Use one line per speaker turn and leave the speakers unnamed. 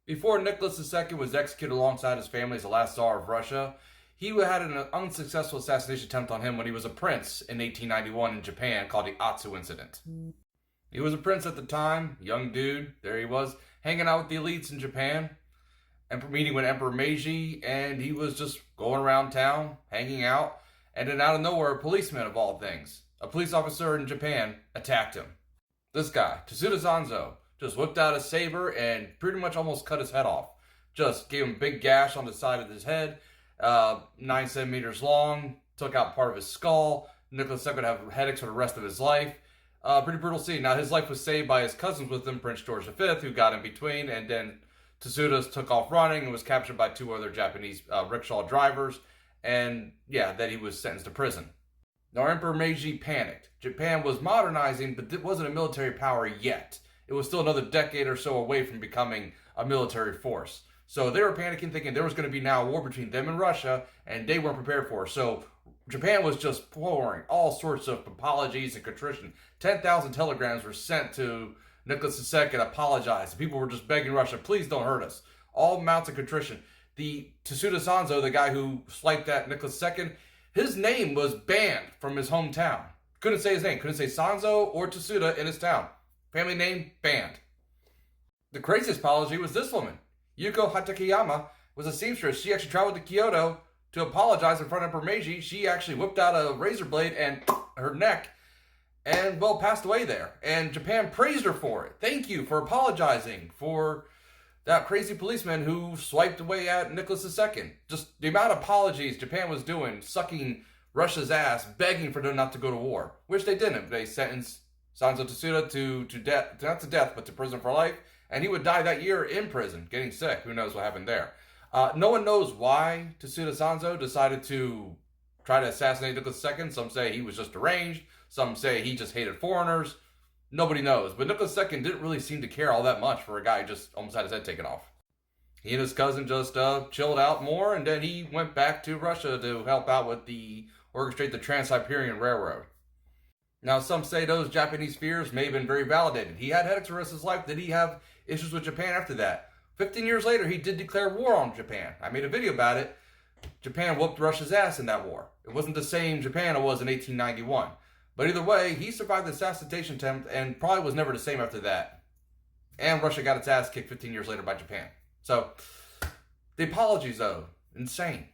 Before Nicholas II was executed alongside his family as the last Tsar of Russia, he had an unsuccessful assassination attempt on him when he was a prince in 1891 in Japan called the Otsu Incident. He was a prince at the time, young dude, there he was, hanging out with the elites in Japan, and meeting with Emperor Meiji, and he was just going around town, hanging out, and then out of nowhere, a policeman of all things, a police officer in Japan, attacked him. This guy, Tsuda Sanzo, just whipped out a saber and pretty much almost cut his head off. Just gave him a big gash on the side of his head, 9 centimeters long, took out part of his skull. Nicholas II would have headaches for the rest of his life. Pretty brutal scene. Now, his life was saved by his cousins with him, Prince George V, who got in between, and then Tsuda took off running and was captured by 2 other Japanese rickshaw drivers, and yeah, then he was sentenced to prison. Now, Emperor Meiji panicked. Japan was modernizing, but it wasn't a military power yet. It was still another decade or so away from becoming a military force. So they were panicking, thinking there was going to be now a war between them and Russia, and they weren't prepared for it. So Japan was just pouring all sorts of apologies and contrition. 10,000 telegrams were sent to Nicholas II apologized. People were just begging Russia, please don't hurt us. All amounts of contrition. The Tsuda Sanzo, the guy who swiped at Nicholas II, his name was banned from his hometown. Couldn't say his name. Couldn't say Sanzo or Tsuda in his town. Family name banned. The craziest apology was this woman. Yuko Hatakeyama was a seamstress. She actually traveled to Kyoto to apologize in front of Emperor Meiji. She actually whipped out a razor blade and her neck and, well, passed away there. And Japan praised her for it. Thank you for apologizing for that crazy policeman who swiped away at Nicholas II. Just the amount of apologies Japan was doing, sucking Russia's ass, begging for them not to go to war, which they didn't. They sentenced Sanzo Tsuda to death, not to death, but to prison for life. And he would die that year in prison, getting sick. Who knows what happened there? No one knows why Tsuda Sanzo decided to try to assassinate Nicholas II. Some say he was just deranged. Some say he just hated foreigners. Nobody knows. But Nicholas II didn't really seem to care all that much for a guy who just almost had his head taken off. He and his cousin just chilled out more, and then he went back to Russia to help out with orchestrate the Trans-Siberian Railroad. Now, some say those Japanese fears may have been very validated. He had headaches for the rest of his life. Did he have issues with Japan after that? 15 years later, he did declare war on Japan. I made a video about it. Japan whooped Russia's ass in that war. It wasn't the same Japan it was in 1891. But either way, he survived the assassination attempt and probably was never the same after that. And Russia got its ass kicked 15 years later by Japan. So, the apologies, though, insane.